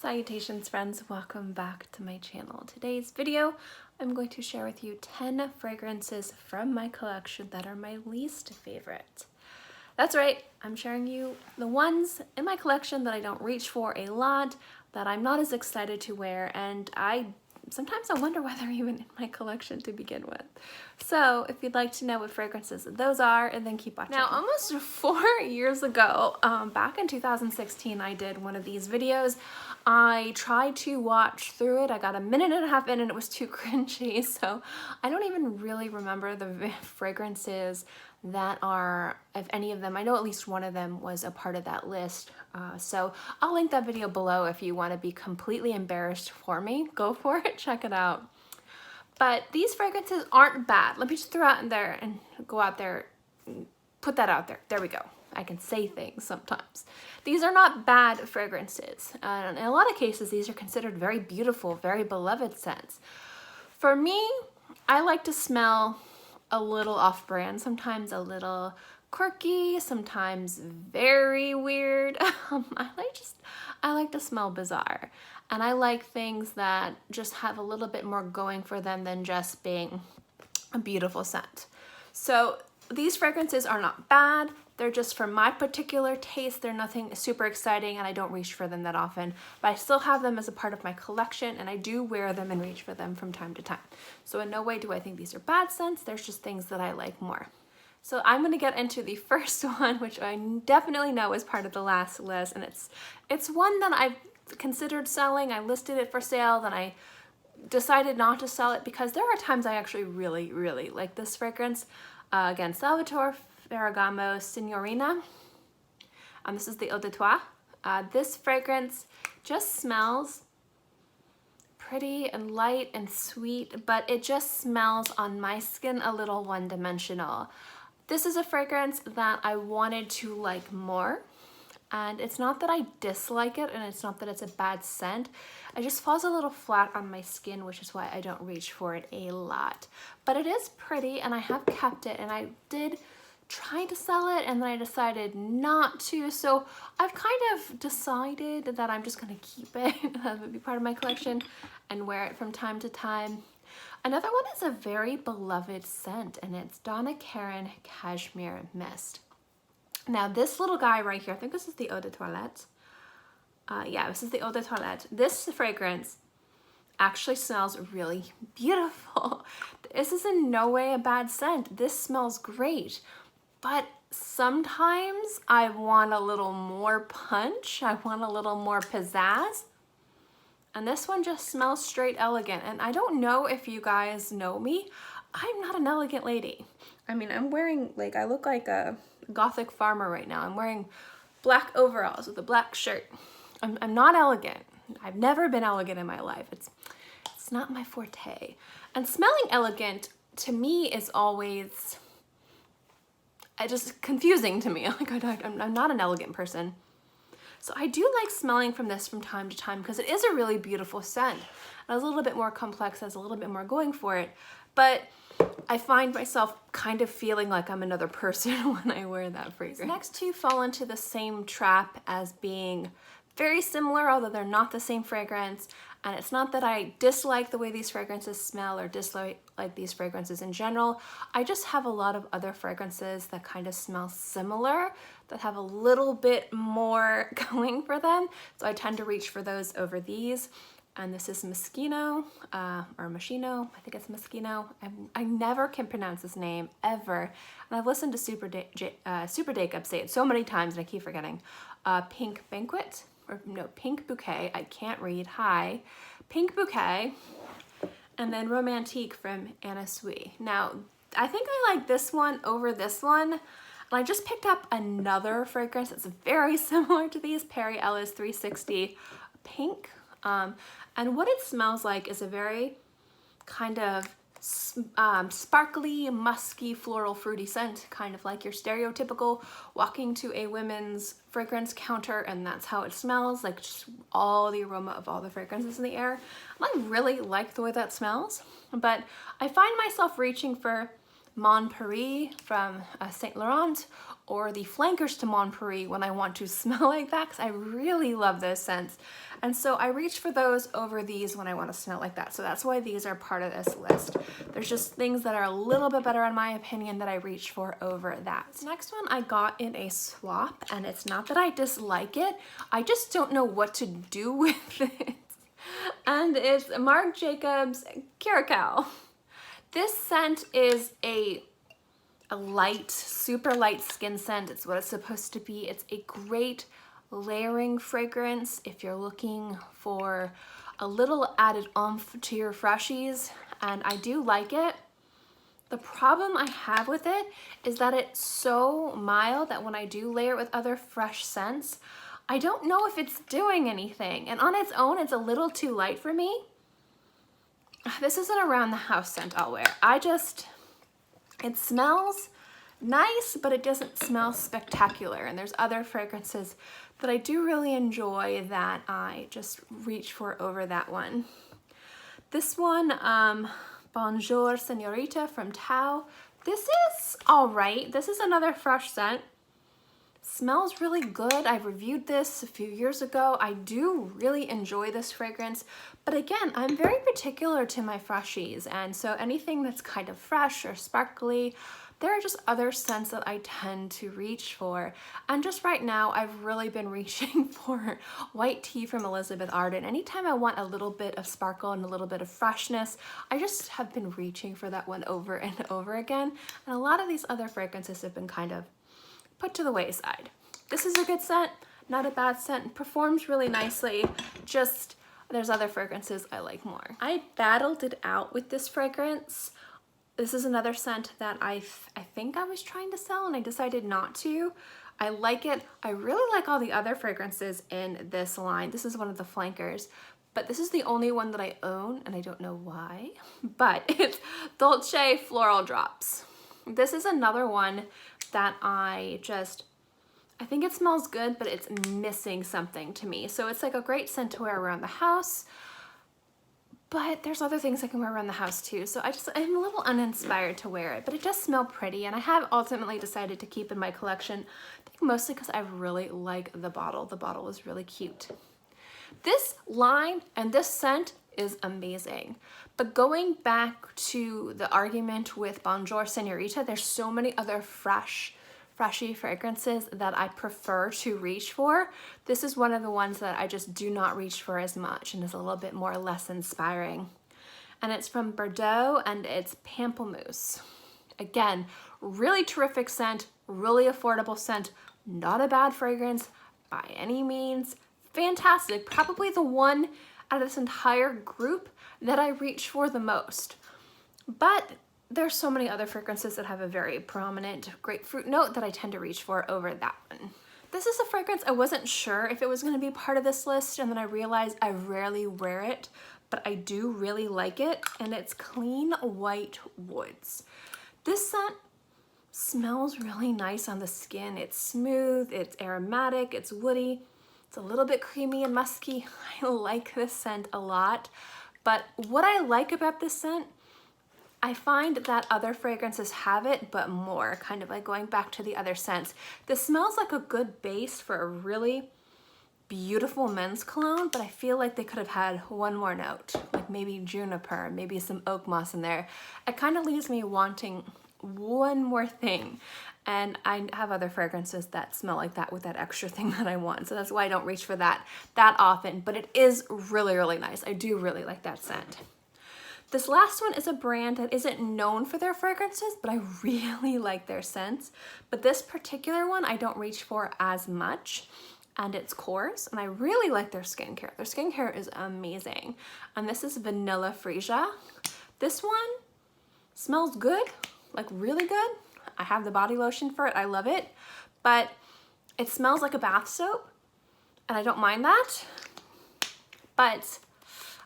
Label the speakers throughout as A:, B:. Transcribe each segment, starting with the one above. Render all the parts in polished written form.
A: Salutations friends, welcome back to my channel. Today's video, I'm going to share with you 10 fragrances from my collection that are my least favorite. That's right, I'm sharing you the ones in my collection that I don't reach for a lot, that I'm not as excited to wear, and sometimes I wonder why they're even in my collection to begin with. So if you'd like to know what fragrances those are, and then keep watching. Now, almost 4 years ago, back in 2016, I did one of these videos. I tried to watch through it. I got a minute and a half in and it was too cringy. So I don't even really remember the fragrances that are, if any of them, I know at least one of them was a part of that list. So I'll link that video below if you want to be completely embarrassed for me. Go for it, check it out. But these fragrances aren't bad. Let me just throw out in there and go out there, put that out there. There we go. I can say things sometimes. These are not bad fragrances. In a lot of cases, these are considered very beautiful, very beloved scents. For me, I like to smell a little off-brand, sometimes a little quirky, sometimes very weird. I like to smell bizarre. And I like things that just have a little bit more going for them than just being a beautiful scent. So these fragrances are not bad. They're just for my particular taste. They're nothing super exciting and I don't reach for them that often, but I still have them as a part of my collection and I do wear them and reach for them from time to time. So in no way do I think these are bad scents. There's just things that I like more. So I'm going to get into the first one, which I definitely know is part of the last list, and it's one that I've considered selling. I listed it for sale, then I decided not to sell it because there are times I actually really like this fragrance. Again, Salvatore Ferragamo Signorina. This is the Eau de Toilette. This fragrance just smells pretty and light and sweet, but it just smells on my skin a little one-dimensional. This is a fragrance that I wanted to like more. And it's not that I dislike it, and it's not that it's a bad scent. It just falls a little flat on my skin, which is why I don't reach for it a lot. But it is pretty, and I have kept it, and I did try to sell it, and then I decided not to. So I've kind of decided that I'm just gonna keep it. That would be part of my collection and wear it from time to time. Another one is a very beloved scent, and it's Donna Karen Cashmere Mist. Now this little guy right here, I think this is the Eau de Toilette. Yeah, this is the Eau de Toilette. This fragrance actually smells really beautiful. This is in no way a bad scent. This smells great, but sometimes I want a little more punch. I want a little more pizzazz. And this one just smells straight elegant. And I don't know if you guys know me. I'm not an elegant lady. I mean, I'm wearing, like, I look like a gothic farmer right now. I'm wearing black overalls with a black shirt. I'm not elegant. I've never been elegant in my life. It's not my forte. And smelling elegant to me is always just confusing to me. Like I'm not an elegant person. So I do like smelling from this from time to time because it is a really beautiful scent. And it's a little bit more complex, has a little bit more going for it. But I find myself kind of feeling like I'm another person when I wear that fragrance. These next two fall into the same trap as being very similar, although they're not the same fragrance. And it's not that I dislike the way these fragrances smell or dislike these fragrances in general. I just have a lot of other fragrances that kind of smell similar, that have a little bit more going for them. So I tend to reach for those over these. And this is Mosquito, or Moschino, I think it's Mosquito. I never can pronounce this name, ever. And I've listened to Super Jacob say it so many times and I keep forgetting. Pink Banquet, or no, Pink Bouquet, I can't read, hi. Pink Bouquet, and then Romantique from Anna Sui. Now, I think I like this one over this one. And I just picked up another fragrance that's very similar to these, Perry Ellis 360 Pink. And what it smells like is a very kind of sparkly, musky, floral, fruity scent, kind of like your stereotypical walking to a women's fragrance counter, and that's how it smells, like just all the aroma of all the fragrances in the air. And I really like the way that smells, but I find myself reaching for Mon Paris from Saint Laurent or the flankers to Mon Paris when I want to smell like that, because I really love those scents. And so I reach for those over these when I want to smell like that. So that's why these are part of this list. There's just things that are a little bit better in my opinion that I reach for over that. This next one I got in a swap, and it's not that I dislike it, I just don't know what to do with it. And it's Marc Jacobs Caracal. This scent is a light, super light skin scent. It's what it's supposed to be. It's a great layering fragrance if you're looking for a little added oomph to your freshies, and I do like it. The problem I have with it is that it's so mild that when I do layer it with other fresh scents, I don't know if it's doing anything, and on its own it's a little too light for me. This is an around the house scent I'll wear. It smells nice, but it doesn't smell spectacular, and there's other fragrances that I do really enjoy that I just reach for over that one. This one, Bonjour Senorita from Tao. This is all right. This is another fresh scent. Smells really good. I reviewed this a few years ago. I do really enjoy this fragrance, but again, I'm very particular to my freshies, and so anything that's kind of fresh or sparkly, there are just other scents that I tend to reach for. And just right now, I've really been reaching for white tea from Elizabeth Arden. Anytime I want a little bit of sparkle and a little bit of freshness, I just have been reaching for that one over and over again. And a lot of these other fragrances have been kind of put to the wayside. This is a good scent, not a bad scent, performs really nicely, just there's other fragrances I like more. I battled it out with this fragrance. This is another scent that I think I was trying to sell and I decided not to. I like it. I really like all the other fragrances in this line. This is one of the flankers, but this is the only one that I own and I don't know why, but it's Dolce Floral Drops. This is another one that I think it smells good, but it's missing something to me. So it's like a great scent to wear around the house, but there's other things I can wear around the house too. So I'm a little uninspired to wear it, but it does smell pretty, and I have ultimately decided to keep in my collection, I think mostly because I really like the bottle. The bottle is really cute. This line and this scent is amazing. But going back to the argument with Bonjour Senorita, there's so many other freshy fragrances that I prefer to reach for. This is one of the ones that I just do not reach for as much and is a little bit more less inspiring. And it's from Berdoues and it's Pamplemousse. Again, really terrific scent, really affordable scent, not a bad fragrance by any means. Fantastic, probably the one out of this entire group that I reach for the most. But there's so many other fragrances that have a very prominent grapefruit note that I tend to reach for over that one. This is a fragrance I wasn't sure if it was going to be part of this list, and then I realized I rarely wear it, but I do really like it, and it's Clean White Woods. This scent smells really nice on the skin. It's smooth, it's aromatic, it's woody, it's a little bit creamy and musky. I like this scent a lot, but what I like about this scent, I find that other fragrances have it, but more, kind of like going back to the other scents. This smells like a good base for a really beautiful men's cologne, but I feel like they could have had one more note, like maybe juniper, maybe some oak moss in there. It kind of leaves me wanting one more thing. And I have other fragrances that smell like that with that extra thing that I want. So that's why I don't reach for that often, but it is really, really nice. I do really like that scent. This last one is a brand that isn't known for their fragrances, but I really like their scents. But this particular one I don't reach for as much, and it's Korres, and I really like their skincare. Their skincare is amazing. And this is Vanilla Freesia. This one smells good, like really good. I have the body lotion for it, I love it, but it smells like a bath soap, and I don't mind that. But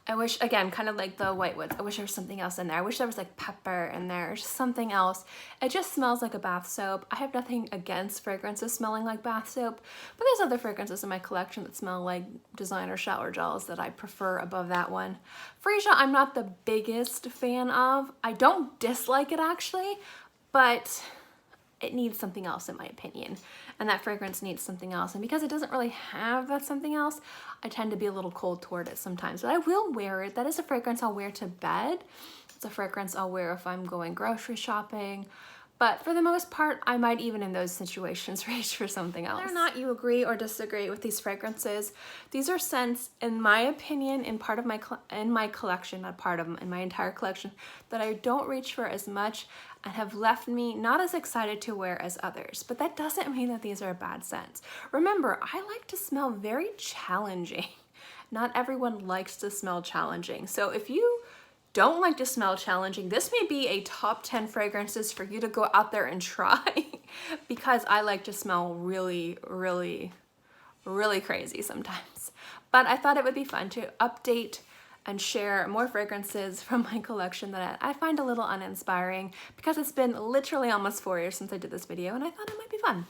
A: I wish, again, kind of like the White Woods, I wish there was something else in there. I wish there was like pepper in there, or just something else. It just smells like a bath soap. I have nothing against fragrances smelling like bath soap, but there's other fragrances in my collection that smell like designer shower gels that I prefer above that one. Freesia, I'm not the biggest fan of. I don't dislike it actually, but it needs something else in my opinion. And that fragrance needs something else. And because it doesn't really have that something else, I tend to be a little cold toward it sometimes. But I will wear it. That is a fragrance I'll wear to bed. It's a fragrance I'll wear if I'm going grocery shopping. But for the most part, I might even in those situations reach for something else. Whether or not you agree or disagree with these fragrances, these are scents, in my opinion, in my collection, not part of them, in my entire collection, that I don't reach for as much and have left me not as excited to wear as others. But that doesn't mean that these are bad scents. Remember, I like to smell very challenging. Not everyone likes to smell challenging. So if you don't like to smell challenging, this may be a top 10 fragrances for you to go out there and try because I like to smell really, really, really crazy sometimes. But I thought it would be fun to update and share more fragrances from my collection that I find a little uninspiring because it's been literally almost 4 years since I did this video and I thought it might be fun.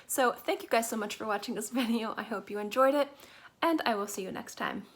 A: So thank you guys so much for watching this video. I hope you enjoyed it and I will see you next time.